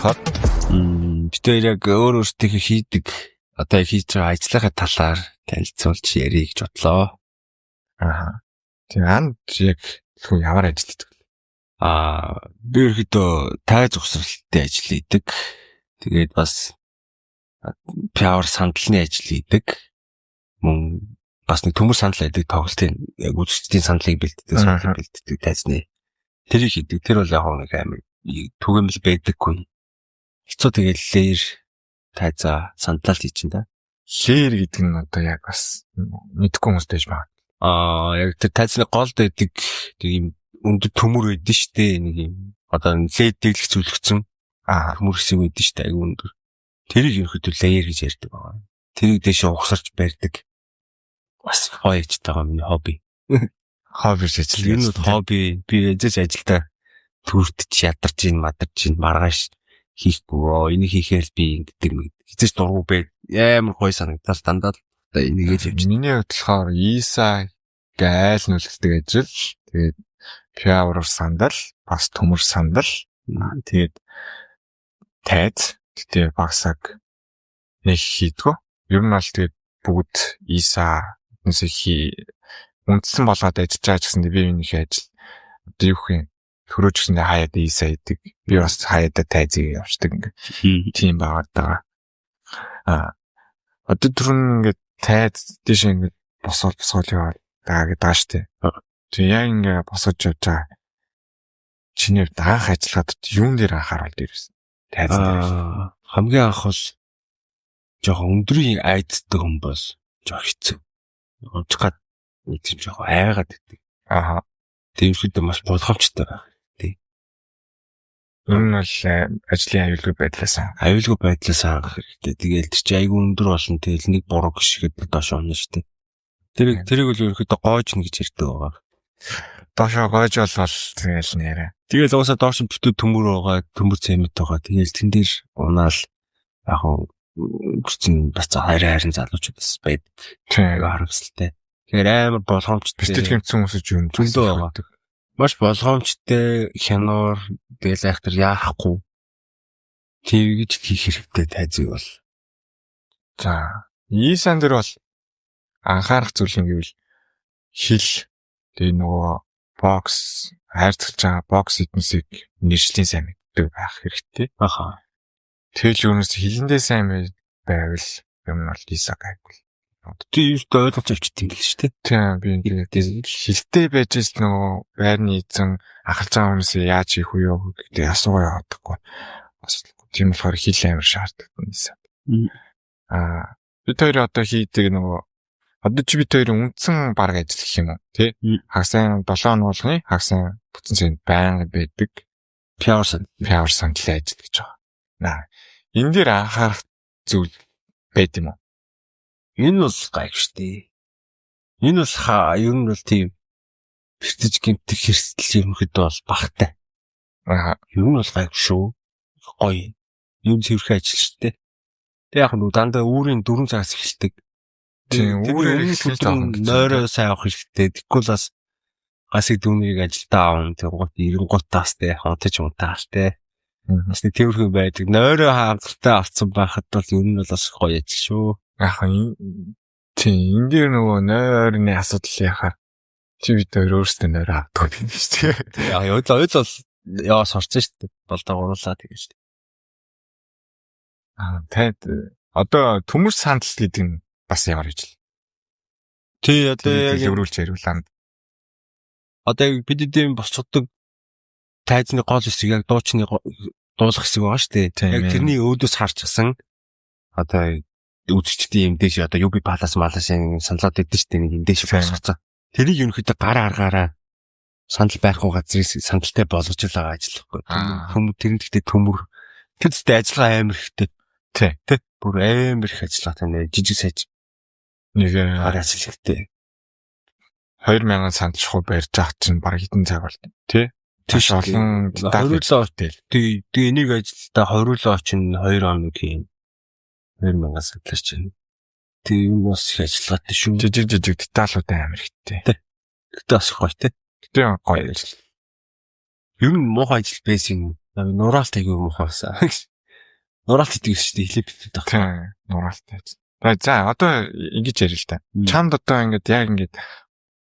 болохоор бид яг өөр өөртөө хийдэг одоо хийж байгаа ажлынхаа талаар танилцуулж ярих гэж бодлоо. Тэгээ анд яг хөө ямар ажил хийдэг вэ? Би ерөөдөө тайз ухсралтай ажил хийдэг. Тэгээд бас PR сандалны ажил хийдэг. Мөн бас нэг төмөр сандал байдаг тоглолтын яг үзэгчдийн сандлыг бэлддэг, сандлыг бэлддэг тайзны. Тэрийг хийдэг. Тэр бол яг нэг амар түгээмэл байдаггүй. Хэцүү тэгээд леер тайзаа сандлал хийж энэ. Леер гэдэг нь одоо яг бас мэдгүй хүмүүс дэж байна. Яг тэр тайзны голд байдаг тийм өндөр төмөр байдаг шүү дээ. Нэг юм одоо лед дэглэх зүйлгцэн төмөр хэсэг байдаг шүү дээ. Аяг өндөр. Тэрийг ерөөхдөө леер гэж ярьдаг байгаа. Тэрийг дэше угсарч барьдаг. Бас гоё ч тагаа миний хобби. Хоббиш ажил. Энэ нь хобби. Би ээжэж ажилдаа төртөж ядарч ин мадарч ин маргааш хийхгүй. Энийг хийхээр би ингэдэг нэг хизээч дургу байд. Амар гоё санагдал дандаа энийг хийж явж. Миний хувьд болохоор Иса гайл нүлгдэг ажил. Тэгээд PR сандал, бас төмөр сандал. Тэгээд тайз. Тэгээд багсаг нэг хийдгөө. Ер нь бол тэгээд бүгд Иса үндсэн болгоод ажиллаж байгаа гэсэн би энэ их ажил одоо юу гэх юм төрөөж гэсэн хаяад Иса идэг. Би бас хаяада тайзыг явуулдаг ингээ. Тийм байгаад байгаа. Одоо түрүүн ингээ тайз дэше ингээ босоод яваад байгаа гэдэг штэ. Тэгээ яг ингээ босоод явж байгаа. Чиний даах ажиллагаад юун дээр анхаарал дээрсэн? Тайз дээр. Хамгийн анх бол жоохон өндрийн айддаг хүн бол жоох хэцүү. Унцгаад нэг юм жоох айгаад байдаг. Тэрхүү маш болгоомжтой байх тий. Энэ бол ажлын аюулгүй байдлаас хангах хэрэгтэй. Тэгээл тэр чи айгүй өндөр болно. Тэгэл нэг буруу гიშгэд доош унаа штэ. Тэрийг бол ерөөхдөө гоож нь гэж ярьдаг байгаа. Доошоо гоож болвол тэгэл нэрэ. Тэгэл уусаа доош нь бүтэн төмөр байгаа, төмөр цемент байгаа. Тэгэл тэн дээр унаал яг гүцэн бас харин залуучуудаас байдаг. Тийм харамсалтай. Тэгэхээр амар болгоомжтой. Бэлтгэл хэмцэн хүмүүсж юу зөндөө байгаа. Маш болгоомжтой хянуур тэгэл айхтар яахгүй. Тэгж хийх хэрэгтэй тайзыг бол. За, Исан дээр бол анхаарах зүйл юм гэвэл хил тэгээ нөгөө бокс хайрцагч байгаа бокс фитнесийг нэршлийн сайн мэддэг байх хэрэгтэй. Тэгэл өөрөөс хилэндээ сайн байвал юм бол Иса гайгүй. Тий юу ойлгож авчдээ л шүү дээ. Тийм би тэгээд хилтэй байж л нөгөө байрны эзэн ахалж байгаа хүнээс яаж хийх вэ гэдэг асуугаа яваадаггүй. Бас тийм болохоор хил амар шаарддаг Иса. Бид хоёр одоо хийдэг нөгөө одоо чи бид хоёрын үндсэн баг ажил гэх юм уу тий? Хагасаа 7 хоног болгоны хагасаа бүтэн санд байнга байдаг. PR сандлын ажил гэж байгаа. Энэ дээр анхаарах зүйл байд юм уу? Энэ бол гайг штий. Энэ бол ер нь бол тийм бэртэж гэмтэх хэрсэл ерөнхийдөө бол багтай. Ер нь бол гайг шүү. Гоё. Юм зэрэг ажил штий. Тэг яг нь дандаа үүрийн 4 цагаас эхэлдэг. Тийм үүрийн нойроо сайн авах хэрэгтэй. Тэгвэл бас гасыг дүүнийг ажилдаа аавн тэгвэл 90 таас те хонтож унтаал те. Бас нэг тиймэрхүү байдаг. Нойроо хангалттай авцсан байхад бол ер нь бол бас гоё ажил шүү. Яг тийм энэ дээр нөгөө нойрны асуудал яхаар чи бид хоёр өөрсдөө нойроо авдаг юм шүү дээ. Яг ойлоо бол яа сорцсон шүү дээ. Болдоо гурлаа тэгээ шүү дээ. Тайд одоо төмөр сандал гэдэг нь бас ямар ажил? Тий одоо яг өөрүүлж яриулаа. Одоо бидний босцдог тайзны гол хэсэг яг дуучны дуулах хэсэг байгаа шүү дээ. Яг тэрний өөдөөс харчихсан одоо үзэгчдийн юм дэш одоо UB Palace малашин саналууд өгдөн шүү дээ нэг юм дэш босгоцсон. Тэрийг ерөнхийдөө гараа сандал байхгүй газрыг сандалтай болгож л байгаа ажил байхгүй. Төмөр тэр нь гэхдээ төмөр тэр зүйтэй ажиллагаа амар хэрэгтэй. Тий. Бүр амар их ажиллагаа тань жижиг саж нэг гараа ажил хэрэгтэй. 2000 сандалшгүй барьж авах чинь баг хэдэн цаг бол тий. Тийш олон хориулаа өтөл. Тэгээ энийг ажилдаа хориулаа чинь 2 хоног юм. 2000 сандалш чинь. Тэгээ юм бас их ажиллагаатай шүү. Жижиг деталуудтай амар ихтэй. Гэтэ бас гоё тий. Гэтэ гоё ажил. Ер нь муухай ажил байсан. Нураалт айгүй муухайсаа. Нураалт идэг шүү дээ. Хилээ битээд байгаа. Тийм. Нураалтай. За одоо ингэж ярил л да. Чамд одоо ингээд яг ингээд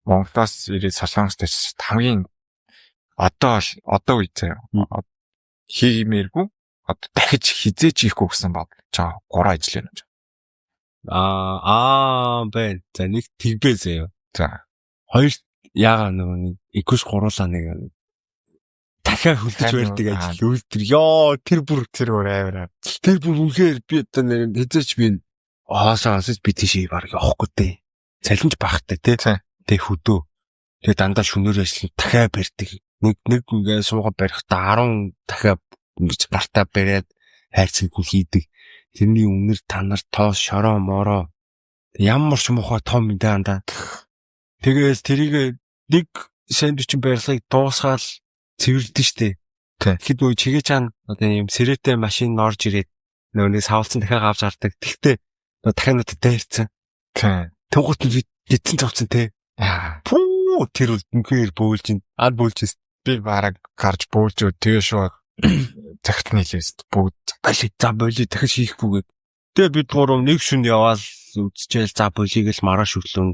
Монголоос ирээд Солонгост очиж хамгийн одоо үед хиймээргүй одоо дахиж хизээч хийхгүй гэсэн бодлоо. 3 ажил байна. Бай. За нэг тэгбээ заяа. За. Хоёр яага нэг 2-3 нэг дахиад хөлдөж барьдаг ажил үйлдвэр. Ёо тэр бүр амар. Тэр бүр үнэхээр би одоо нэг хэзээч би хаасаас би тийшээ баг явахгүй дээ. Цалинж багтай тий. Тэг хөдөө. Тэгээ дандаа шөнөөр ажиллана дахиад барьдаг. Нэг ингээ суугаад барихдаа 10 дахиад ингэж гартаа бариад хайрцаг хийдэг. Тэрний үнэр танаар тоос шороо мороо ямар ч муухай том юм даа. Тэгээс тэрийг нэг сэндвич барилгыг дуусгаал цэвэрлдэн штэ. Тэгэхэд нөө чигээ чаана одоо юм сэрэтэй машин орж ирээд нөөний савлцсан дахиад авч гардаг. Тэгтээ дахиад надад дайрцсан. Тэнгуут нь дитсэн цавцсан те. Пүү тэр үл үнхээр бөөлж ин. Бөөлж би бараг гарч бөөлж тэгээ шууд цагт нийлээс бүгд за болий дахиж хийхгүйгээд. Тэгээ бид гурав нэг шүн яваал үдчихэл за болийг л маргааш өглөө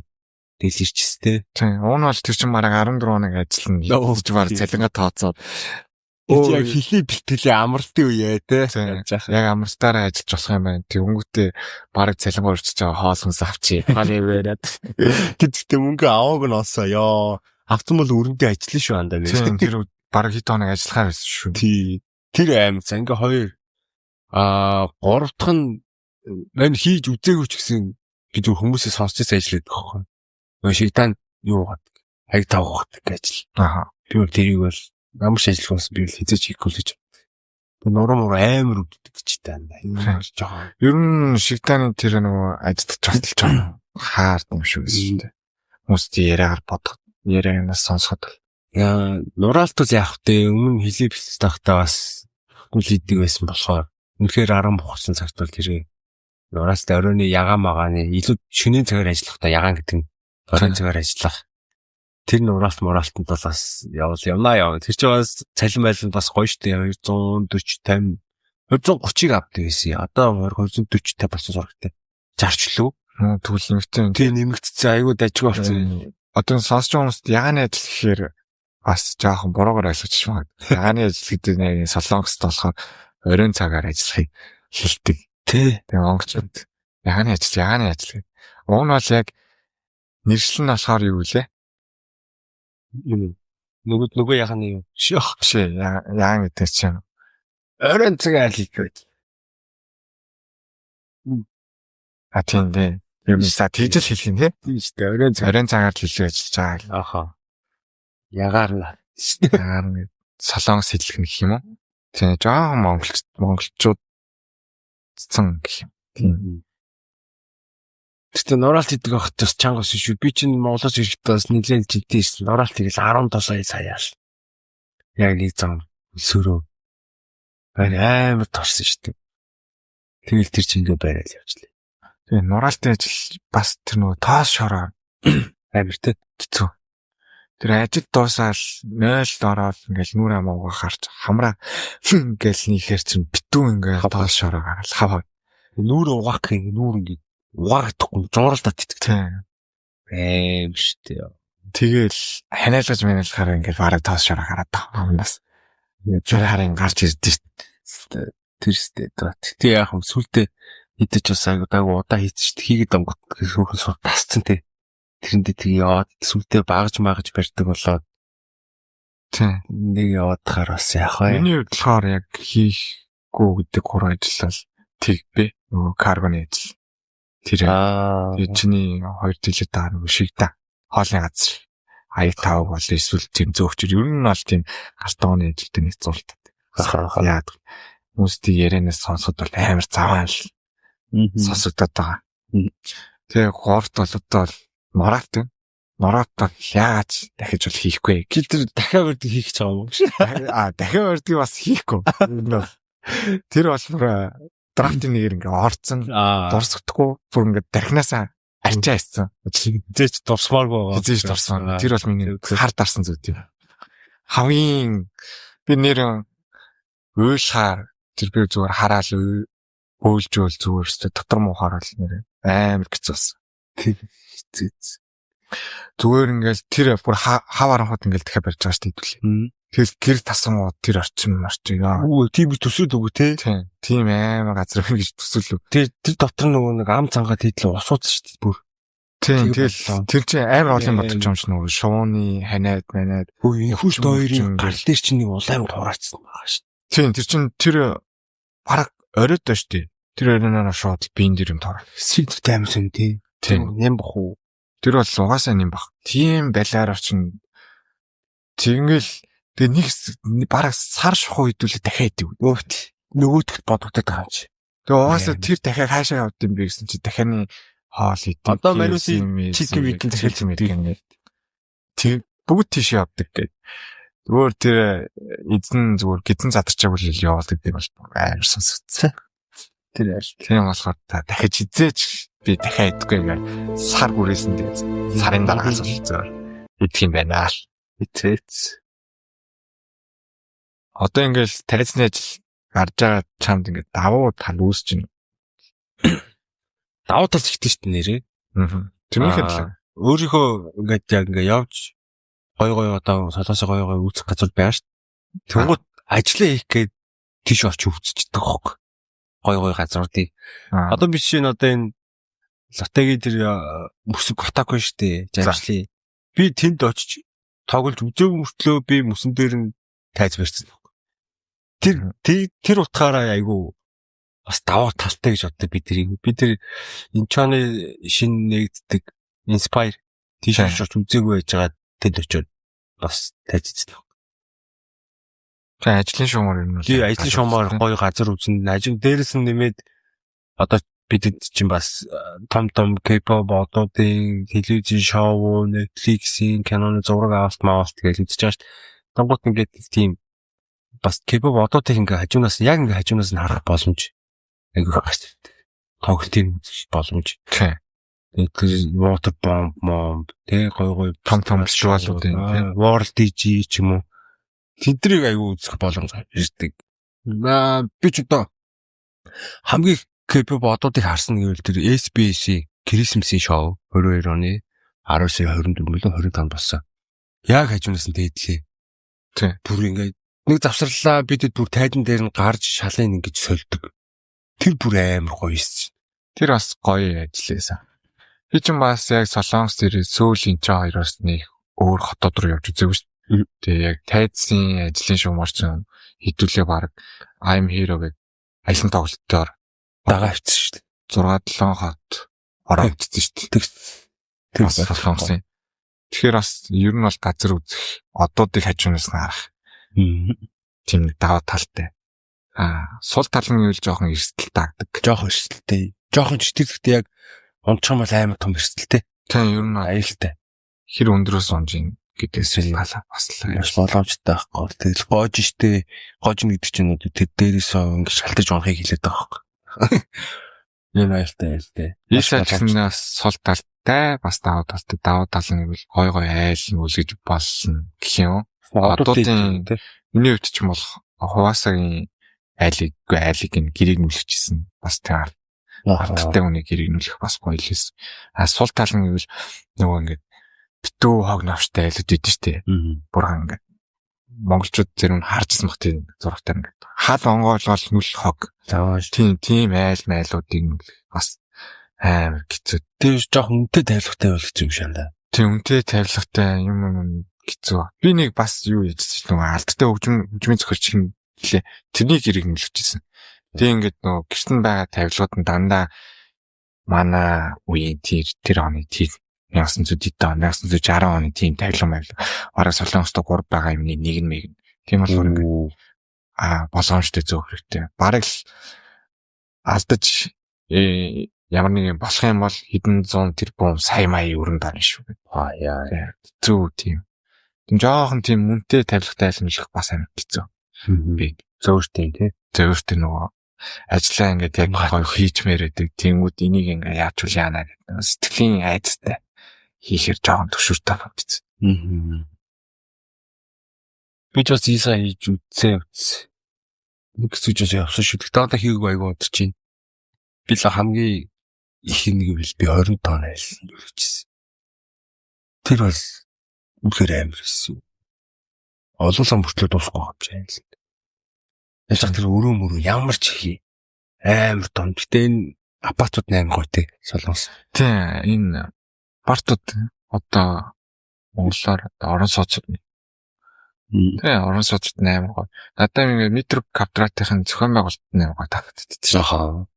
дээл ирчихстэй. Тийм. Уун бол тэр чинь мараг 14 хоног ажиллана. Лоовж баг цалингаа тооцоод. Яг хилээ бэлтгэлээ амралтын үеэ те. Яг амралтаараа ажиллаж болох юм байна. Тэг өнгөтэй бараг цалингаа урьдчиж байгаа хоол хүнс авчи. Хаал яваад. Тэгтээ мөнгө авааг нь олсоо ёо. Авсан бол өрөндөө ажиллана шүү андаа. Тийм. Тэр бараг хэд хоног ажиллахаар байсан шүү. Тий. Тэр аим за ингээ хоёр 3 дахь нь мань хийж үзээгүй ч гэсэн би зөв хүмүүсээ сонсч ажиллаад байгаа юм. Шигтан юу гадаг хаяг тавхдаг ажил. Би бол тэрийг бол ямар ч ажиллахаас би хизээч хийхгүй л гэж. Би нуруу амар үддэг гэж тань. Ер нь шигтаны тэр нөгөө ажилтж баталж байгаа хаард юм шүү дээ. Хүмүүст яриагаар бодох, ярианаас сонсоход бол яа нураалтууд яах вэ? Өмнө хилээ бэлтэж тахтаа бас үл хийдэг байсан болохоор үнэхээр аран бухсан цагт бол тэр нураалтай оройны ягаан магааны илүү шөнийн цагаар ажиллахдаа ягаан гэдэг нь оройн цагаар ажиллах. Тэр нураалтанд бас явна. Тэр чинь бас цалин байланд бас гоё штэ 240 50 230-ыг авдаг байсан. Одоо 240-50 болсон сурагтай. 60 лөө. Тэгвэл нэмэгдсэн. Тийм нэмэгдсэн. Айгуу дажгүй болсон. Одоо сонсч байгаа хүмүүст ягааны ажил гэхээр бас жоохон буруугаар ойлгож байна. Ягааны ажил гэдэг нь Солонгост болохоор оройн цагаар ажиллахыг хэлдэг. Тий. Тэгээ монголчууд ягааны ажил. Уг нь бол яг нэршил нь болохоор юу вэ? Нөгөө ягааны юу? Шээ ягаан гэдэг чинь оройн цагаар хийх. Тийм дээ. Юм са тийж л хэлэх юм тий. Тийм шүү дээ. Оройн цагаар хэлээ ажиллаж байгаа. Ахаа. Ягаар нь Солонгос хэлэх нэг юм уу? Тийм жоохон монголчууд цэн гэх юм. Тийм. Тэгтээ нураалт хийдэг байхад бас чангас шүү. Би чинь Монголоос ирэхдээ бас нэлээд жилдээ ирсэн. Нураалт хийгээл 17 саяаш. Яг нэг зам өсөрөө. Амар торсон шүү дээ. Тэгэл тэр чинь ингээ байрал явжлаа. Тэгээ нураалтын ажил бас тэр нөгөө тоос шороо амар хэцүү. Тэр ажил дуусаал 0 ороод ингээл нүрэ амуугаа харж хамраа ингээл нийхээр чинь битүү ингээл тоос шороо гаргал хаваа. Нүрэ угаах юм нүр ингээ угаагдахгүй зууралдаад итгэв. Эм штэ. Тэгэл ханиалгаж манилахаар ингээл бараг тоос шороо гараад таамнаас. Тэр харин гарч ирдэ штэ. Тэр штэ. Тэгтээ яах юм сүлдээ идэж бас айгуу удаа хийсэн штэ. Хийгээд онгот хөрхөн сур тасцсан те. Тэрэндээ тэгээ яваад сүлдээ багж барьдаг болоод тийм нэг яваадахаар бас яах вэ? Миний хувьд болохоор яг хийхгүй гэдэг 3 ажил бол тэгбэ. Нөгөө каргоны ажил. Тэр чиний 2 жилийн дараа нөгөө шигдэ. Хоолны газар. Аяг тавг бол эсвэл тийм зөөгчөр ер нь бол тийм картоны ажилтай нэцүүлдэг. Яад хүмүүстийн ярианаас сонсоход бол амар заваан л сонсогдоод байгаа. Тэгээ 3-т бол одоо Нураалт яаж дахиж бол хийхгүй. Тэр дахиад өрдөг хийх гэж байгаа юм уу? Дахиад өрдөг бас хийхгүй. Тэр бол драфтын нэгээр ингээ орцсон, дурсагдахгүй, бүр ингээ дархинасаа арчаа хийсэн. Хизээч дурсмааргүй байгаа. Хизээч дурсан. Тэр бол миний хар дарсан зүйл юм. Хамгийн би нэр уйлахаар тэр би зүгээр хараал Өөлжөөл зүгээр өстө дотор муу хараад нэр амар хэцүүсэн. Хэцүү. Зүгээр ингээл тэр бүр хавааран хот ингээл дахиад барьж байгаа шүү дээ. Тэгэл гэр тасангууд тэр орчин яа. Үгүй тийм төсөөл үгүй те. Тийм амар газар гэж төсөөлөв. Тэр дотор нөгөө нэг ам цангаа хийдлээ усууц шүү дээ бүр. Тийм тэгэл тэр чинь амар олон бодож байгаа юм шиг нөгөө шууны ханаад манаад. Үгүй энхүүст хоёрын гал дээр чинь нэг улаан хураацсан байгаа шүү. Тийм тэр чинь тэр бараг оройд доо шүү дээ. Тэр оройноо шууд биен дээр юм тоор. Сэтэр таймсан тийм. Нэм бах уу. Тэр бол угаасаа нэм бах. Тийм балиар орчин тэгэл нэг бараг сар шухуу хэдүүлээ дахиад идэв. Нөгөөдөгт бодогдоод байгаа юм чи. Тэгээ угаасаа тэр дахиад хаашаа явд юм бэ гэсэн чи дахианы хоол идэв. Одоо манусын чикен видэн захиалж мэдээ. Тэр бүгд тийш явдаг гэдэг. Зүгээр тэр эзэн зүгээр гидэн задарчаагүй л явуулдаг гэдэг бол амар сонсогдсон. Тэр ааш. Тийм болохоор та дахиж хизээч би дахиад идэггүй ингээд сар бүрээсэн тэгээд сарын дараагаас бол зөөр идэх юм байна. Хизээч. Одоо ингээд тайзны ажил гарч байгаа чамд ингээд давуу тал үүсэж байна. Давуу тал ихтэй шүү дээ нэрээ. Тэрнийхэд л өөрийнхөө ингээд явж гой одоо солоосоо гой үүсэх газар байна шүү. Тэнгууд ажиллаа хийх гээд тийш орч үүсчихдэг хог. Гой газруудыг. Одоо биш энэ одоо энэ латегийн тэр мөсөг готагүй шүү дээ. Жамшлий. Би тэнд очиж тоглож үзээгүй мөртлөө би мөсөн дээр нь тайз барьсан. Тэр утгаараа айгу бас даваа талтай гэж боддог бид тэр Инчоны шинэ нэгддэг Inspire тийш орч үзээгүй байж байгаа тэнд очиод бас тайзцсан. За ажлын шуумаар юм уу? Тий, ажлын шуумаар гоё газар үзэн ажил дээрээс нь нэмээд одоо бидэд чинь бас том K-pop одуудын телевизийн шоу, Netflix-ийн киноны зураг авалт маавалт гэж үзэж байгаа шүү дээ. Тангууд ингээд тийм бас K-pop одуудыг ингээ хажуунаас нь харах боломж айгүй гарч ирдэг. Тоглолтын боломж. Тэгээд water bomb тэг гоё том визуалуудын тийм World DJ ч юм уу. Тэднийг айгүй үзэх боломж ирдэг. Би ч одоо хамгийн K-pop одуудыг харсан гэвэл тэр SBS-ийн Christmas-ийн шоу 22 оны 19-24 болсон. Яг хажуунаас нь дээдлээ. Тийм. Бүр ингээд нэг завсарлаа бидэд бүр тайдан дээр нь гарч шалын ингэж сольдог. Тэр бүр амар гоё эсэж. Тэр бас гоё ажилласан. Би ч бас яг Солонгос дээр Сөүлийн ч хоёроос нэг өөр хотод руу явж үзээгүй шүү дээ. Тэгээ яг тайзын ажлын шуумар ч хэдүүлээ баг I'm Hero гэх аялын тоглолтоор дагаа авчихсан шүү дээ. 6-7 хот ороо авчихсан шүү дээ. Тэр бас Солонгосын. Тэгэхээр бас ер нь бол газар үзэх одуудыг хажуунаас нь харах. Тийм нэг даваа талтай. Сул тал нь үйл жоохон эрсдэл таагдаг. Жоохон эрсдэлтэй. Жоохон читгэдэгтэй яг унтчих юм бол амар том эрсдэлтэй. Тийм ер нь аюултай. Хэр өндрөөс унжин гэдээс талаа бас маш боломжтой байхгүй. Тэгэл гоож штэ. Гоож гэдэг чинь тэр дээрээс ингэ шалтаж унахыг хэлээд байгаа байхгүй. Энэ аюултай. Ийшээчнээс сул талтай бас даваа талтай. Даваа тал нь бол гой айл үлгэж болсон гэх юм. Одуудын миний хувьд ч юм бол Хуваасагийн айлыг ин гэрийг нүлгэжсэн бас тэр хаттай үнийг гэрийг нүлгэх бас гоё л байсан. Сул тал нь гэвэл нөгөө ингээд битүү хог навштай айлууд идэв штэ. Бурхан ингээд монголчууд зэрэг харжсан бах тийм зурагтай ингээд хал онгоолгол нүл хог. Тийм айлуудыг бас амар хэцүү. Тэр жоох үнэтэй тавилгатай байх юм шиг байна. Тийм үнэтэй тавилгатай юм хэцүү. Би нэг бас юу яжсэн чинь нөгөө алдтай хөгжмийн зохиолч юм лээ. Тэрний гэрийг нөлөөлчихсэн. Тэгээ ингээд нөгөө гэртэн байгаа тавилгууд нь дандаа манай үеийн тэр оны тийм 1960 оны тийм тавилга байл. Бараг Солонгост 3 байгаа юмны нэг нь. Тийм болохоор ингээд боломжтой зөөх хэрэгтэй. Бараг л алдаж ямар нэг юм болох юм бол хэдэн зуун тэрбум сая мая өрн даа шүү. Яа. Зүг тийм. Жохон тийм үнэтэй тавилгатай айлмжлах бас амар хэцүү. Би зөөртэй тий. Зөөртэй нөгөө ажиллаа ингээд яг гоё хийчмээр байдаг. Тэнгүүд энийг ингээд яач үл яана гэдэг. Сэтгэлийн айдастай хийхээр жохон төвшөртэй болчихсон. Би ч бас ийсаа хийж үзсэн. Нэг зүйл явсан шүү. Тэгтээ одоо хийгээгүй айгуу удаж чинь. би л хамгийн их нэг би 20 тонн айлсан үлчсэн. Тэр бол үнэхээр амар байсан. Олуулсан бүртлээ дуусахгүй юм шиг айлсан. Яшаа тэр өрөө ямар ч хий амар тон. Гэтэ энэ апартууд 8 гоо тий Солонгос. Тий энэ апартууд одоо Монголоор орон сууцуд. Тий орон сууцуд 8 гоо. Надад ингэ метро квадратын зохион байгуулалт 8 гоо таагддаг тий. Ахаа.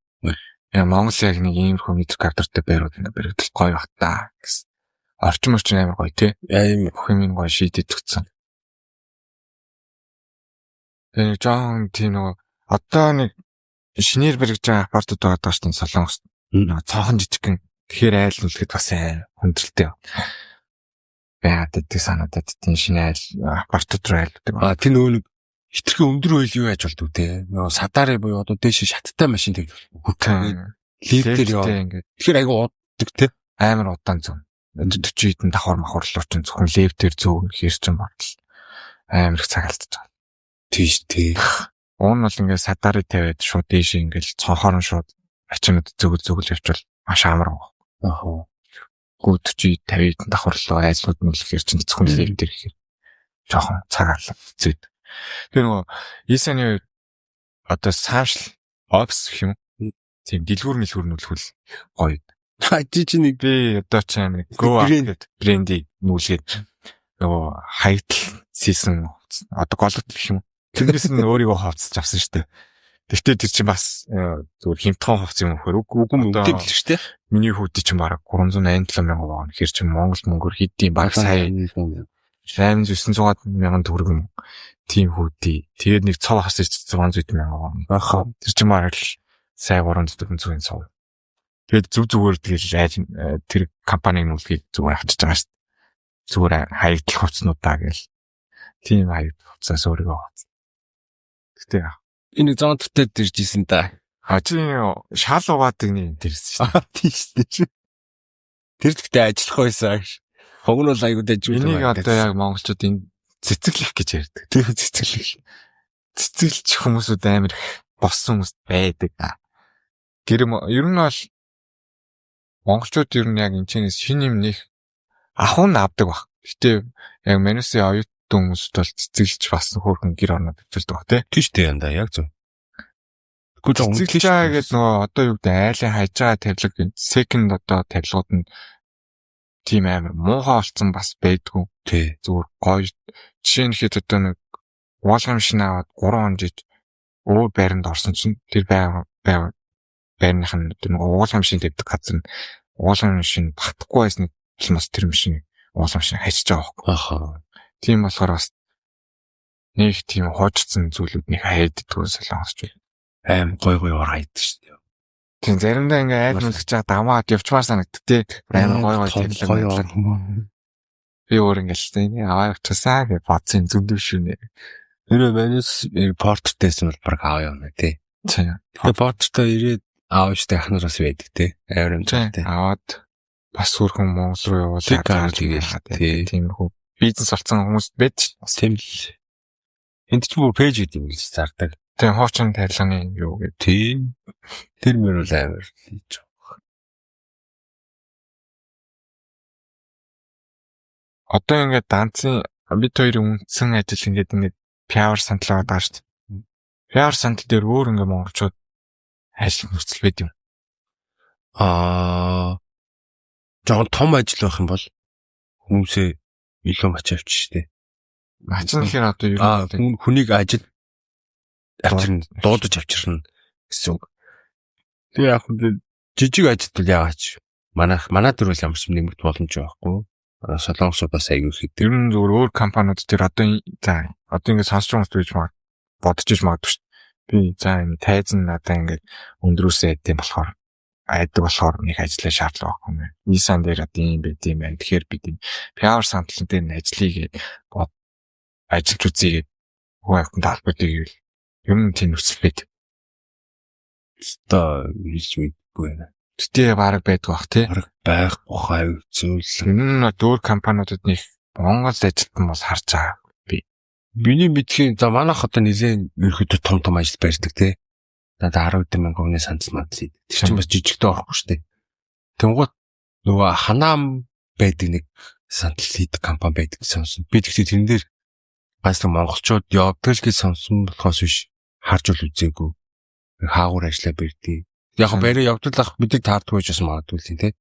Яа Монгол яг нэг иймэрхүү метр квадраттай байрууд баригдал гоё бах та гэсэн. Орчин 8 гоё тий. Аим бүх юм гоё шийдэд өгсөн. Тэгээ жоон тийм нөгөө одоо нэг шинээр баригдаж байгаа апартууд байгаа шүү дээ Солонгост. Цаахан жижигхэн тэгэхээр айл нүлгэд бас хүндрэлтэй. Баад гэдэг санаадад тийм шинэ айл апартууд руу айлдаг. Тэр нөгөө нэг хитрхи өндөр үйл юу яаж болдгоо те. Нөгөө садари буюу одоо дээш шаттай машин тавьж хүртээ. Лифтээр яваа. Тэгэхээр айгу уддаг те. Амар удаан зүүн. 40 хэдэн давхар махварлуу чинь зөвхөн лифтээр зүүн хэр чинь бодол. Амар их цаг алдаж байгаа. Тийш тий. Уун бол ингээд садари тавиад шууд дээш ингээд цонхоор нь шууд ачнууд зөгөл явчвал маш амар байгаа. Аа. Гүд чи 50 давхарлуу айслууд нь л хэр чинь зөвхөн лифтээр ихээр жоохон цаг алга зүйд. Тэр нөгөө Исаны одоо саашл офс гэх юм. Тийм дэлгүүр нөлхүүрнүүлэхүүл гоё. Чи чи нэг би одоо ч амар go гэдэг брендийг нүүлгээд нөгөө хайгдл season одоо голд гэх юм. Тэрнээс нь өөрийгөө хавцаж авсан шүү дээ. Тэгвэл тэр чинь бас зүгээр хямдхан хувц юм хөр үгүй мөнгөтэй бил шүү дээ. Миний хүүдий чинь бараг 387 мянган вон. Хэр чинь Монгол мөнгөөр хэдийн баг сая 800-900 мянган төгрөг юм. Тийм хүүдий. Тэгээд нэг цов хасаж 600 мянган вон. Ахаа. Тэр чинь бараг сая 300-400-ын цов. Тэгээд зүгээр тэгэл тэр компаниг нүлгийг зүгээр авчиж байгаа шүү дээ. Зүгээр хаягдл хувцнуудаа гэл. Тийм хаягдл хувцаас өөрийгөө хавц. Гэтэ энэ зонттой дэржсэн да. Чи шал угаадаг нэг дэрсэн шүү дээ. Тийм шүү дээ. Тэр тэгтээ ажиллах байсан. Хог нь бол айгуу дайжгүй. Энийг одоо яг монголчууд энэ цэцэглэх гэж ярьдаг. Тийм цэцэглэх. Цэцэглэж хүмүүсүүд амар их боссон хүмүүс байдаг. Гэрэм ер нь бол монголчууд ер нь яг энэ чинээс шин юм нэх ахуйн авдаг баг. Гэтэ яг манайсын оюутан хүмүүсд бол цэцэглэж бас хөөрхөн гэр орнод авчирдаг баг тий. Тийш дээ янда яг зөв. Цэцэглэж байгаа гэдэг нөгөө одоо юу гэдэг айлын хайж байгаа тавилга second одоо тавилгууд нь тийм амар муухай болсон бас байдгүй. Тий. Зүгээр гоё. Жишээ нь хэд одоо нэг уулгын машин аваад 3 хонжиж өөр байранд орсон чинь тэр байрных нь нэг уулгын машин тавьдаг газар нь уулгын машин багтахгүй байсан бас тэр машин уулгын машин хайчиж байгаа байхгүй. Ахаа. Тийм болохоор бас нэг тийм хоожсон зүйлүүд нэг хайддггүй Солонгосч аим гой ор хайдаг шүү дээ. Тийм заримдаа ингээ айл нүлгэж байгаа дамаад явчмаар санагддаг тий. Амар гой тавилга. Би өөр ингээл аваа явчихсаа гэж бодсон зүгдв шүнэ. Тэр манайс порттертэйсэн бол баг аваа явна тий. Тийм. Тэгээ порттертэй ирээд аав штэ ахнараас байдаг тий. Амар юм тий. Аваад бас хөрхөн Монгол руу явуулаад тий. Тиймэрхүү бизнес олцсон хүмүүс байд ш. Бас тийм л. Энд ч бүр пэйж гэдэг юм гэж зардаг. Тэгээ хоочин тарилганы юу гэдэг. Тийм. Тэр мөр бол амар хийж байгаа. Одоо ингээд данцын бид хоёрын үндсэн ажил ингээд PR сантал байгаа шүү дээ. PR сантал дээр өөр ингээд монголчууд ажил нөхцөл байд юм. Жон том ажил байх юм бол хүмүүсээ илүү мач авчих штеп. Мач нь гэхээр одоо юу хүнийг ажил авчирна, дуудаж авчирна гэсэн үг. Тэгээ яг жижиг ажил бол яагач манай дөр бол ямар ч нэмэгд боломж байхгүй. Солонгосоос аягүй их. Тэр нь зөвхөн өөр компаниуд тэр одоо ингээд сонсч байгаа хүмүүс байж бодож иж магадгүй шүү дээ. Би энэ тайзан надаа ингээд өндрөөсөө айдсан болохоор айдаг болохоор нэг ажиллаа шаардлага байхгүй юм. Нисан дээр одоо юм байт юм байна. Тэгэхээр бид PR сантал дээр нь ажлыг ажиллаж үзье гэдэг хөө автанд албадыг юу юм тийм нөхцөл байд. Одоо хийж мэдгүй байна. Тэгтээ баг байдгүй бах тий. Байхгүй хай зүйл. Энэ дөр компаниудад нэг Монгол ажилтан бол харж байгаа би. Миний мэдхийн за манайх одоо нэлээд ерөөдөө том ажил барьдаг тий. надад 10,000 хувийн сандал мандал. Тэр чинь бас жижигтэй орохгүй шүү дээ. Тэнгуут нөгөө ханаам байдаг нэг сандал хийдэг компани байдаг сонсон. Би тэгтээ тэрэн дээр ганцхан монголчууд явдаг л гэж сонсон болохоос биш харж бол үзээгүй. Хаагур ажиллаа бэрдээ. Яг барай явдал ах мэдээ таардгүй ч бас магадгүй л тийм.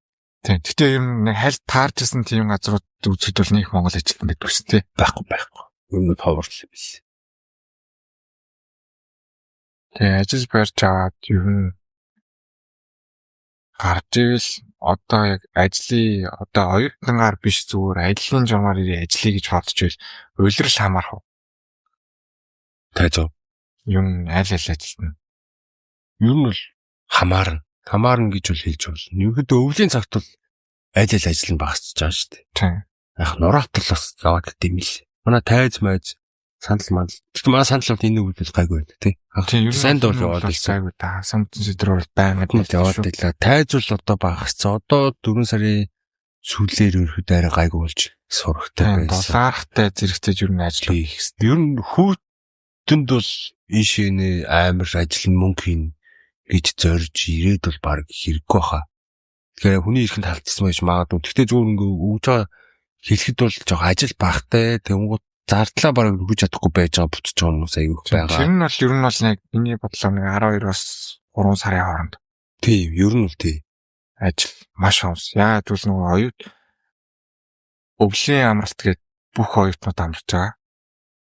Тийм. Гэтэ ер нь хальт таарчсан тийм газрууд үзэхэд бол нэг Монгол ажилтан байдаг шүү дээ. Байхгүй. Ер нь powerful биш. Тэгээ ажил барьж аваад ер нь гарч ивэл одоо яг ажлын одоо оюутангаар биш зүгээр ажлын журмаар ирээ ажлыг гэж бодож ивэл улирал хамаарах уу? Тайзуу. Ер нь аль ажилтна. Ер нь бол хамаарна гэж бол хэлж болно. Ерөнхийдөө өвлийн цагт бол аль ажил нь багасч байгаа шүү дээ. Тийм. Яг нураатал бас яваад гэдэм л. Манай тайз майз сандал мандал. Тэгвэл манай сандал бол энэ үйл гайгүй байна тий. Тийм ер нь санд бол яваад гайгүй да. Самтэн сэдрээр бол байнгаад яваад ийлээ. Тайз бол одоо багасцсан. Одоо 4 сарын сүүлээр ерөөхдөө арай гайгүй болж сурахтай байсан. Доллартай зэрэгтэй ер нь ажил хийх хэрэгтэй. Ер нь хүүтэнд бол ийшээ амар ажил мөнгө хийн гэж зорж ирээд бол баг хэрэггүй баха. Тэгэхээр хүний ихэнд халтсан байж магадгүй. Гэхдээ зүгээр ингээ өгж байгаа хэлэхэд бол жоох ажил багтай. Тэнгууд зардлаа баг өгж чадахгүй байж байгаа бутж байгаа хүмүүс аягүй байгаа. Тэр нь бол ер нь бол нэг миний бодлоор нэг 12-оос 3 сарын хооронд. Тийм, ер нь бол тийм. Ажил маш хавс. Яагаад гэвэл нөгөө оюут өвлийн амралт гээд бүх оюутнууд амарч байгаа.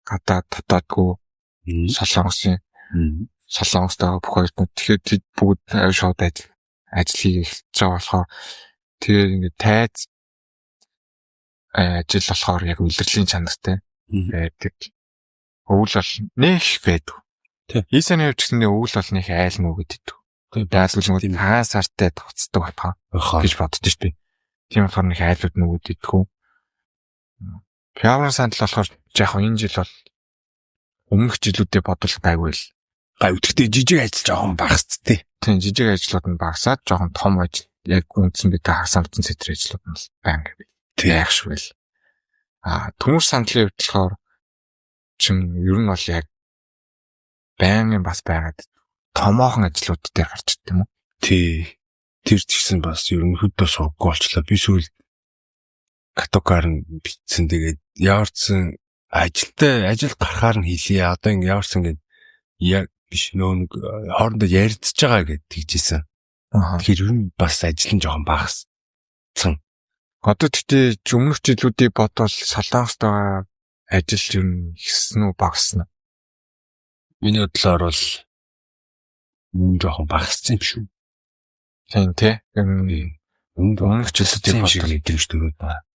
Гадаад татаадгүй солонгостой бүх оюутнууд тэгэхээр бүгд шууд ажил хийх гэж байгаа болохоор тэгээд ингээд тайз ажил болохоор яг улирлийн чанартай байдаг. Өвөл бол нэх байдаг. Тийм. Ийсэний хувьд ч гэсэн өвөл бол нэх айл мүү гэдэг. Даалгавар нь цагаан сартай тоцдог батгаа гэж боддоо шүү дээ. Тийм болохоор нэх айлууд нүгүүд идэх үү. Пиаврын сандал болохоор яг энэ жил бол өмнөх жилүүдэд бодвол гайгүй л. Гэхдээ жижиг ажил жоохон багасц тий. Тийм жижиг ажлууд нь багасаад жоохон том ажил яг үндсэн битэй хасамтсан сэтэр ажлууд нь банк яахшгүй л. Төмөр сандлын хувьд болохоор чин ер нь бол яг байнгын бас байгаад томоохон ажлууд дээр гарч ирдэг юм уу? Тий. Тэр ч гэсэн бас ерөнхийдөө сургаггүй болчлаа. Би сүүл катокаар нь битсэн тэгээд яарсан ажил гарахаар нь хийлээ. Одоо ингэ яарсан гэдэг яг биш нэг хоорондоо ярилцж байгаа гэд тэгжсэн. Тэгэхээр ер нь бас ажил нь жоохон багассан. Одоо тэгтээ өмнөх жилүүдийг бодвол Солонгост байгаа ажил ер нь ихсэн үү багассан уу? Миний бодлоор бол энэ жоохон багассан юм шүү. Тийм тий. Өмнөх жилүүдийг шиг мэдэрч дөрөв ба.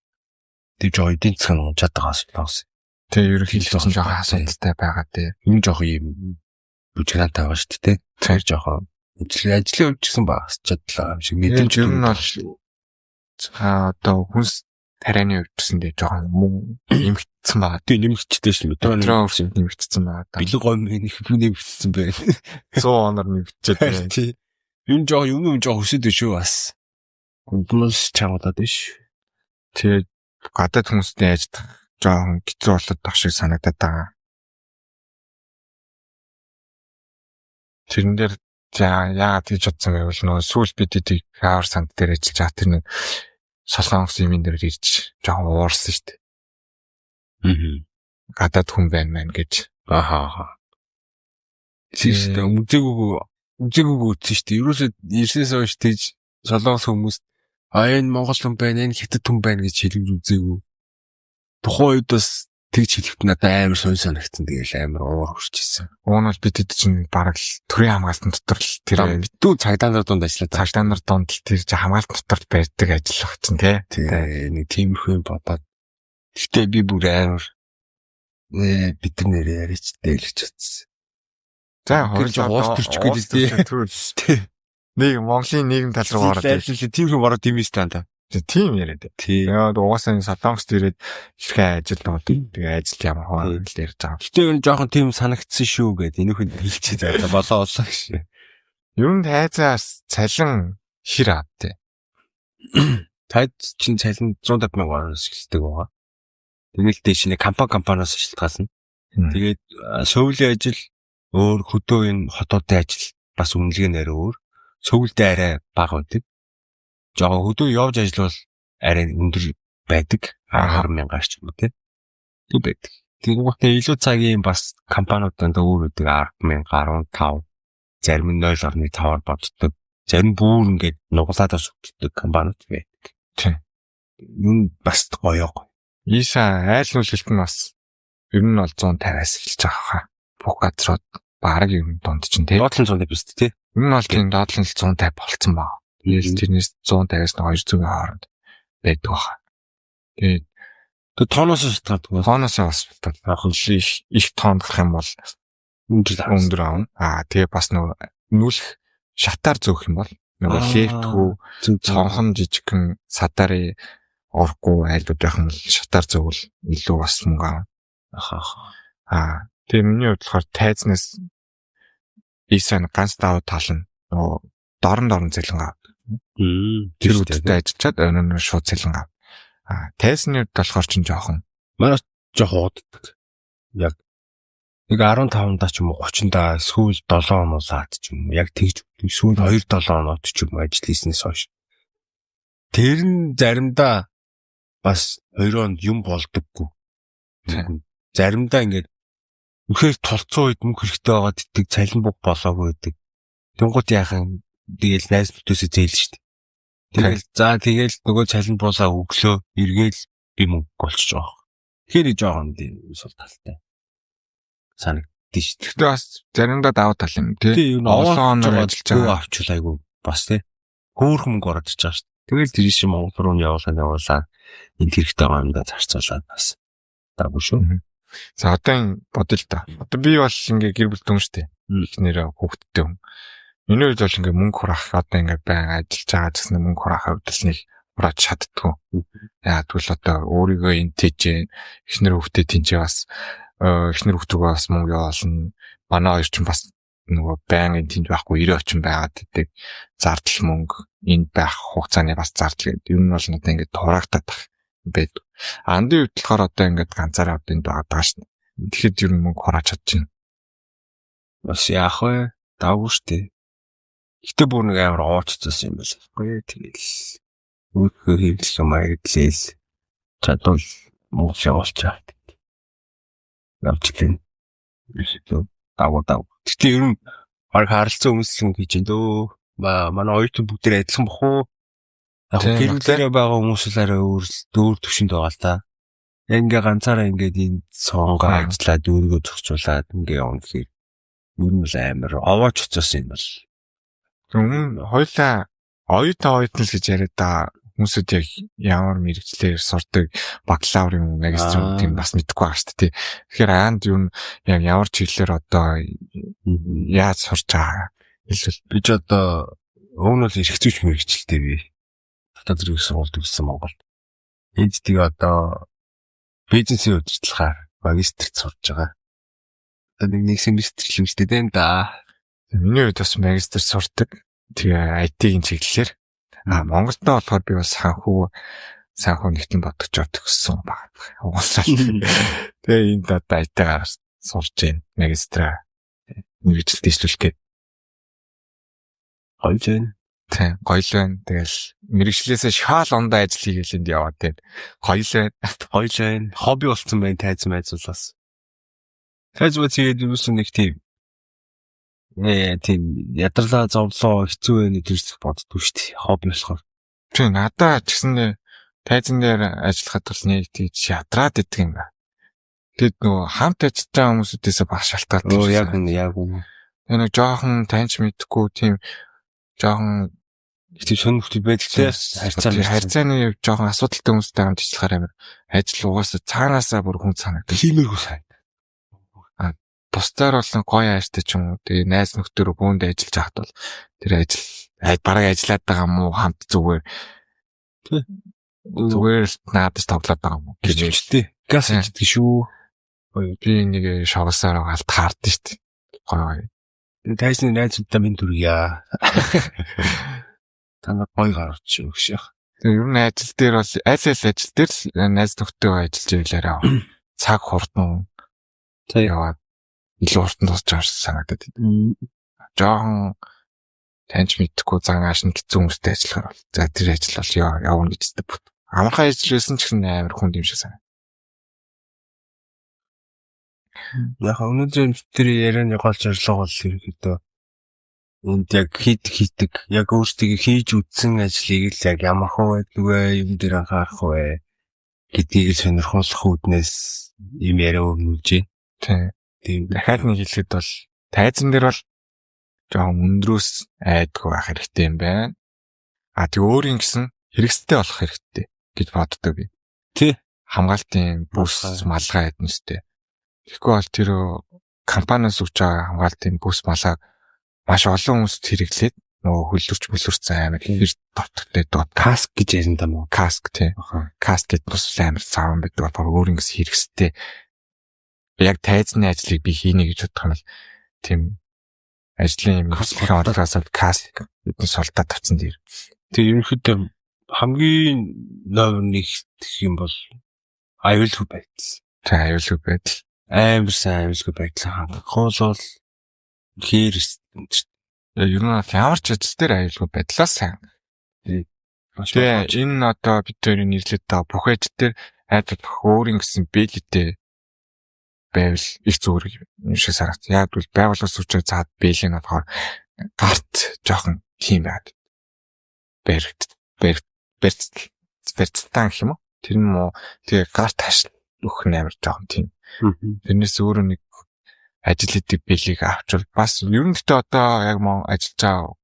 Тэр жоо эдийн засаг нь унчаад байгаа Солонгос. Тэгээ ерөнхийдөө жоохон асуудалтай байгаа тий. Энэ жоохон юм бүжгэнтэй байгаа шүү дээ. Тэр жоохон ажлын хувьд ч гэсэн багасчаад юм шиг мэдэрч ер нь бол одоо хүнс тарианы хувьд гэсэн дээ жоохон мөн нэмэгдсэн байгаа. Тий нэмэгдчихтэй шүү дээ. Метроны хувьд нэмэгдсэн байгаа. Бэлэг гом нэмэгдсэн байна. 100 оноор нэмэгдчихэд байна. Тий. Юм жоо өсөд шүү бас. Гүнмэс чамдаад биш. Тэгээд гадаад хүмүүстэй ажиллах жоохон хэцүү болоод тах шиг санагдаад байгаа. Тэрэн дээр яагаад гэж бодсон байвал нөө сүүл бид эдийг хавар санд дээр ажиллаж байгаа тэр нэг солонгос юмн дээр ирж жоохон уурсан шүү дээ. Гадаад хүн байна гэж. Тийм үзээгүй үтсэн шүү дээ. Ерөөсөө ирсэнээс хойш тийж солонгос хүмүүс энэ монгол хүн байна, энэ хятад хүн байна гэж хэлж үзээгүй. Тухайн үед бас тэгж хэлэхэд надад амар сонь санагдсан. Тэгээл амар уур хүрчээсэн. Уун бол бид чинь бараг л төрийн хамгаалтан дотор л тэр битүү цагдаа нар донд ажиллаад цагдаа нар донд л тэр хамгаалтан дотор байдаг ажиллах чинь тий. Нэг тиймэрхүү бодоод. Гэхдээ би бүр амар бид нар яриач дэлгэж утсан. За хоолж уустэрч гэлээ тий. Нэг Монголын нийгэм тал руу ороод тиймэрхүү ороод тиймээс таа. Тийм яриад. Тэгээд угаасаа Солонгост ирээд хэрхэн ажил нууд тэгээ ажил ямар хаваа л ярьж байгаа. Гэтэ энэ жоохон тийм санагдсан шүү гэд энийхэн хэлчихээ зайлаа болоо олсон гэж. Ер нь тайзаас цалин хэр автай. Тайз чинь цалин 150,000 вон-оос эхэлдэг байгаа. Тэгэл дээш нэг компаниас шилтгаална. Тэгээд сувлийн ажил өөр хөдөө энэ хотуудын ажил бас үнэлгээ нэрээ өөр. Сөвөлдөө арай бага байдаг. Жоо хөдөө явж ажиллавал арай өндөр байдаг. 20,000 гарч юм уу те. Тэг байдаг. Тэгвэл илүү цагийн бас компаниудад өөр үүдэг 10,000, 15, зарим нь 0.5-аар боддог. Зарим бүр ингээд нуглаадаас өгдөг компаниуд байдаг. Тийм. Юу бас гоё. Ийса айл нүүлэлт нь бас ер нь бол 150-аас эхэлж байгаа хаа. Бүх газрууд бараг юм донд чинь тий. Доотлон 150 биз дээ тий. Ер нь бол тийм доотлон 150 болцсон баа. Тэгэл тэрнээс 150-аас 200-ийн хооронд байдаг баа. Тэгээд тооноос шалтгаалдаг. Тооноос бас шалтгаалдаг. Их тоон гарах юм бол өндөр аавна. Тэгээ бас нүүлэх шатаар зөөх юм бол нөгөө лефтгүй цонхон жижигхэн садари орхгүй айлуудынхан шатаар зөөвөл илүү бас мөнгө аавна. Тэгээ миний хувьд болохоор тайзнаас ийсэн ганц давуу тал нь нөгөө дорн цэлэн авдаг. Тэр үедээ ажиллаад өнөө шууд цэлэн авдаг. Тайзны хувьд болохоор ч жоохон манай жоохон уддаг. Яг нэг 15-даа ч юм уу 30-даа эсвэл 7 хоногсаад ч юм уу яг тэгж эсвэл 2-7 хоногт ч юм уу ажил хийснээс хойш. Тэр нь заримдаа бас 2 хонд юм болдоггүй. Заримдаа ингээд үнэхээр толцсон үед мөнгө хэрэгтэй байгаа тэтг цалин буг болоогүй байдаг. Тэнгууд яахан тэгэл найз нөхдөсөө зээл шүү дээ. Тэгэл нөгөө цалин буусаа өглөө эргээл би мөнгө болчих жоох. Тэгэхээр жоохон тийм сул талтай. Санагддээ шүү дээ. Тэгтээ бас заримдаа давуу тал юм тий. Олон хоног ажиллаж байгаа авчул айгу бас тий. Хөөрхөн мөнгө ороод иж байгаа шүү дээ. Тэгэл тэр шиг Монгол руу явуулаад энэ хэрэгтэй байгаа юмдаа зарцуулаад бас даагүй шүү. За одоо бодъё л да. Одоо би бол ингээ гэр бүл дүн штэ. Эхнэрээ хүүхэдтэй хүн. Миний үед бол ингээ мөнгө хураах одоо ингээ байнга ажиллаж байгаа гэсэн мөнгө хураах хувьд л нэг хурааж чаддгүй. Яа тэгвэл одоо өөрийгөө интэж эхнэр хүүхдээ тэнцээ бас эхнэр хүүхдүүгээ бас мөнгө явуулна. Манай хоёр ч бас нөгөө байнгын тэнд байхгүй 90 очин байгаад идэг. Зардал мөнгө энд байх хугацааны бас зардал гэдэг. Ер нь бол надад ингээ тураагтаад байдаг. Анди үед болохоор одоо ингээд ганцаараа одоо энд байгаа шин. Тэгэхэд ер нь мөнгө хурааж чадчихна. Бас яах вэ? Даагүй штэ. Гэтэ бүр нэг амар оочцсон юм байна. Гоё тэгэл. Өөрхөө хийлэх юм аяглал. Чадвал мөнгө явуулчаа. Навчлаа. Даагүй. Гэтэ ер нь харилцан өмссөн гэж энэ дөө. Манай оюутан бүгдээ адилхан бах уу? Яг гэр бүлээрээ байгаа хүмүүсээрээ өөр төвшөнд байгаа л да. Ингээ ганцаараа ингээд энэ сонгоо ажиллаад өөрийгөө зохицуулаад ингээ явна гэхээр ер нь л амар овооч цосон юм бол. Хоёлаа оюутан л гэж яриад та хүмүүсүүд яг ямар мэрэгчлэр сурдаг бакалаврын магистрын тийм бас мэдэхгүй байгаа шүү дээ. Тэгэхээр аанд юу яг ямар чиглэлээр одоо яаж сурч байгаа хэлвэл би ч одоо өмнө нь эрх зүйч мэрэгчлээ би. Татвар зэрэг сургуульд өгсөн Монголд. Энд тийг одоо бизнесийн удирдлагаар магистрт сурж байгаа. Одоо нэг семестр л үстэй дээ да. Миний хувьд бас магистр сурдаг. Тэгээ IT-ийн чиглэлээр Монголд болохоор би бас санхүү нэгтэн бодож төгссөн баг. Угаасаа. Тэгээ энд одоо IT-гаар сурж байна. Магистра мэргэжилт дэвшлүүлэх гээд. Гоё жин. Тийм, гоё л байна. Тэгэл мэргэжлээсээ шаал ондоо ажил хийгээл энд яваад тийм. Гоё л байна. Гоё л байна. Хобби болсон байна тайз майзуулаас. Тайз майзгээд юусэн нэг тийм тийм ядарлаа зовлоо хэцүү байна гэж боддгоо шүү дээ. Хобби болохоор. Тийм, надаа ч гэсэн тайзан дээр ажиллахад бол нэг тийм ядраад идэг юм байна. Тэгэд нөгөө хамт ажиллаж байгаа хүмүүсүүдээс бас шалтгаалдаг. Яг үү. Нэг жоохон таньж мэдхгүй тийм жоохон тийм сонирхолтой байдаг тийм харьцааны жоохон асуудалтай хүмүүстэй хамт ажиллахаар амар ажил угаасаа цаанаасаа бүр хүн санагдав. Тиймэрхүү сайн. Бусдаар болон гоё ааштай ч юм уу тэгээ найз нөхдөөрөө бүүнд ажиллаж байхад бол тэр ажил бараг ажиллаад байгаа мó хамт зүгээр наадаж тоглоод байгаа мó гэж үстэй. Газ гэдэг шүү. Би нэг шоглосоор байгаа л таард штт. Гоё. Тайсны найзуудтай минь дүргийа. Танаа гоё гарч өгш яах. Тэгээ ер нь ажил дээр бол аль ажил дээр найз нөхдөйгөө ажиллаж ийлээрээ цаг хурдан яваад илүү хурдан дуусч байгаа санагдаад байна. жоохон таньж мэдхгүй загааш нь хэцүү хүмүүстэй ажиллахаар бол за тэр ажил бол явна гэж зүгт. Амархан ажил байсан ч гэсэн амар хүнд юм шиг санаа. Яг өнөөдөр тэр ярианы гол зорилго бол ерөөхдөө энд яг хийдэг яг өөрсдөө хийж үтсэн ажлыг л яг ямар хөө байдаг вэ юм дээр анхаарах вэ гэдгийг сонирхолох үүднээс юм яриа өгнөж. Тийм дахиад нэг хэлэхэд бол тайзан дээр бол жоохон өндрөөс айдгүй байх хэрэгтэй юм байна. Тэг өөрийн гэсэн хэрэгстэй болох хэрэгтэй гэж боддог би. Тий. Хамгаалтын бүс малгай айдна үстэй. Тэгэхгүй бол тэр компаниас өгч байгаа хамгаалтын бүс малгай маш олон хүмүүст хэрэглээд нөгөө хөлөрч амар хэр дотготой каск гэж ярина даа мó. Каск тий. Каск гэдэг бас амар саван байдаг бол өөрийн гэсэн хэрэгстэй. Яг тайзны ажлыг би хийнэ гэж бодох юм бол тийм ажлын юм орлогоос каск бидний солдод тавьсан дээр. Тэг ерөнхийдөө хамгийн номер 1 гэх юм бол аюулгүй байдал. Тэг аюулгүй байдал. Амар сайн аюулгүй байдал хангахуул бол хэр ер нь ямар ч ажил дээр аюулгүй байдлаас сайн. Тэгээ энэ одоо бид хоёрын нэрлэдэг байгаа бүх ажил дээр айдах өөрийн гэсэн бэлэтэй байвал их зүгээр юм шиг санагд. Яг бол байгууллагаас үчиг цаад бэлэн болохоор гарт жоохон тийм байгаад. Бэрцтан гэх юм уу? Тэр нь муу тэгээ гарт хаш өгөх нь амар жоохон тийм. Тэрнээс өөрөө нэг ажил хийдэг бэлийг авчвал бас ер нь гэхдээ одоо яг мөн ажиллаж байгаа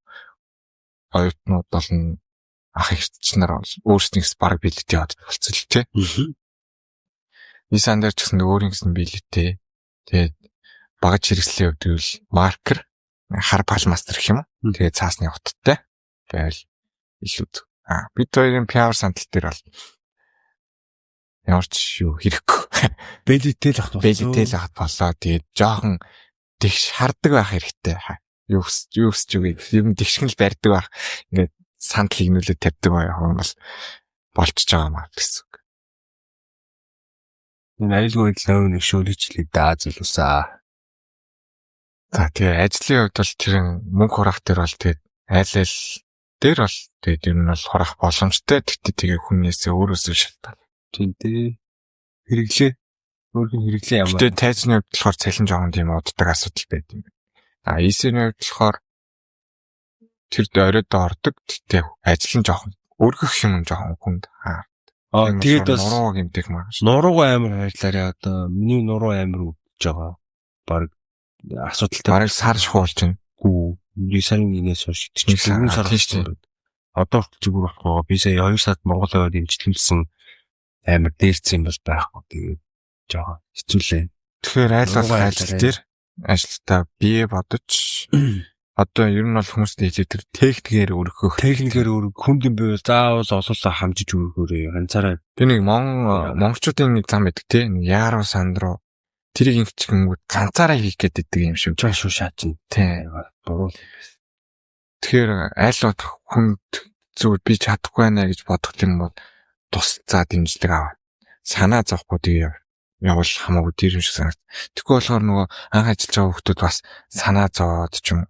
оюутнууд болон ах эгч нар өөрснийгс баг бэлэтэй яваад болцсон л тий. Нисан дээр ч гэсэн өөрийн гэсэн бэлэтэй. Тэгээд багаж хэрэгслийн хувьд бол маркер, хар палмастер гэх юм уу? Тэгээд цаасны утгатай байвал илүү зүг. Бид хоёрын PR сандал дээр бол ямар ч юу хэрэггүй. Бэлэтэй л ахт болоо. Тэгээд жоохон тэгш хардаг байх хэрэгтэй. Юу өсч үгүй. Юм тэгшгэн л барьдаг байх. Ингээд сандал игнүүлээд тавьдаг байх юм бол болчихж байгаа маа гэсэн. Энэ аюулгүй байдлаа нэг шүүлжлээ даа зүйлусаа. За тэгээ ажлын хувьд бол тэр мөнгө хураах дээр бол тэгээд айл дээр бол тэгээд ер нь бол хураах боломжтой. Тэгтээ тэгээ хүнээсээ өөрөөсөө шалтгаална. Тийм дээ. Хэрэглээ. Өөрхөн хэрэглээ ямар. Гэтэ тайзны хувьд болохоор цалин жоохон тийм уддаг асуудал байд юм байна. EC-ний хувьд болохоор тэр оройд ордог. Тэгтээ ажил нь жоохон өргөх юм жоохон хүнд. Тэгээд бас нуруу гэмтэх маа. Нуруу амар хайрлаарэ одоо миний нуруу амар өвдөж байгаа. Бараг асуудалтай. Бараг сар шахуулж байна. Гүү. Би сарын 1-ээс хойш 4 сар болсон. Одоо зүгээр болохоо би сая 2 сард Монгол яваад имчилүүлсэн амар дээрцсэн юм бол байхгүй. Тэгээд жоо хэцүүлээ. Тэгэхээр ажил дээр ажилтаа бие бодож одоо ер нь бол хүмүүстэй хэлээ тэр техникээр өргөх хүндэн байвал заавал олоолаа хамжиж өргөхөөрэй. Ганцаараа тэр нэг монголчуудын нэг зам байдаг тий. Яаруу сандруу тэрийг ингэчгэнгүүд ганцаараа хийх гэдэг юм шиг. Жоо шаачин тий. Тэгэхээр айлууд хүнд зүгээр би чадахгүй байна гэж бодох юм бол тусцаа дэмжлэг аваа. Санаа зовхгүй тэгээ явал хамаагүй дэр юм шиг санагд. Тэгэхгүй болохоор нөгөө анх ажиллаж байгаа хүмүүс бас санаа зовоод ч юм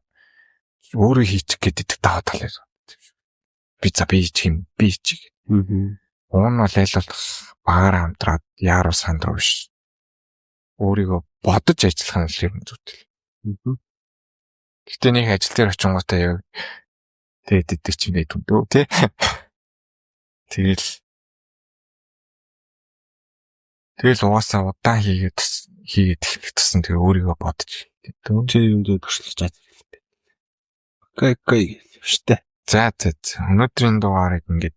өөрөө хийчих гэдэг даваа тал юм. Би хийчих. Уун бол айлуулах багаараа хамтраад яаруу сандруу биш. Өөрийгөө бодож ажиллах нь л юм зүгтэл. Гэтэ нэг ажил дээр очингуудаа яг тэгээд ч юм байдаг дөө тий. Тэгэл угаасаа удаан хийгээд эхлэх тусам тэгээ өөрийгөө бодож гэдэг. Чи юм дээр төгсөж чад. Окей. Штэ. За. Өнөөдрийн дугаарыг ингээд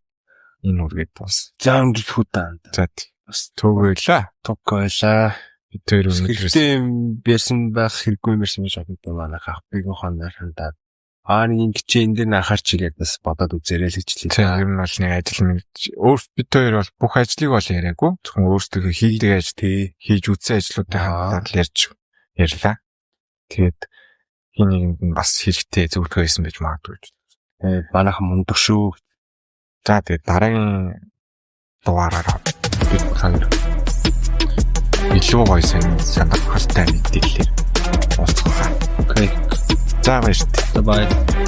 энэ үргээд дуус. За өндөр хүтэн. За. Бас төгөөлаа. Бид хоёр өнөөдөр бэрсэн байх хэрэггүй мэрсэн гэж боддог манайх ахыг хоноор хандаад. Нэг ингэчээ энэ дээр анхаарч игээд бас бодоод үзээрэй л гэж хэлээ. Тийм, ер нь бол нэг ажил өөрт бид хоёр бол бүх ажлыг бол яриаггүй. Зөвхөн өөрсдөө хийдэг ажил хийж үзсэн ажлуудтай хамтдаа ярьлаа. Тэгээд хин нэгэнд нь бас хэрэгтэй зөвлөгөө хийсэн байж магадгүй. Манайхан мундаг шүү. За тэгээд дараагийн дугаараараа бид хоёр илүү гоё сонирхолтой мэдээлэлээр уулзах. Окей. За баярлалаа. За баярлалаа.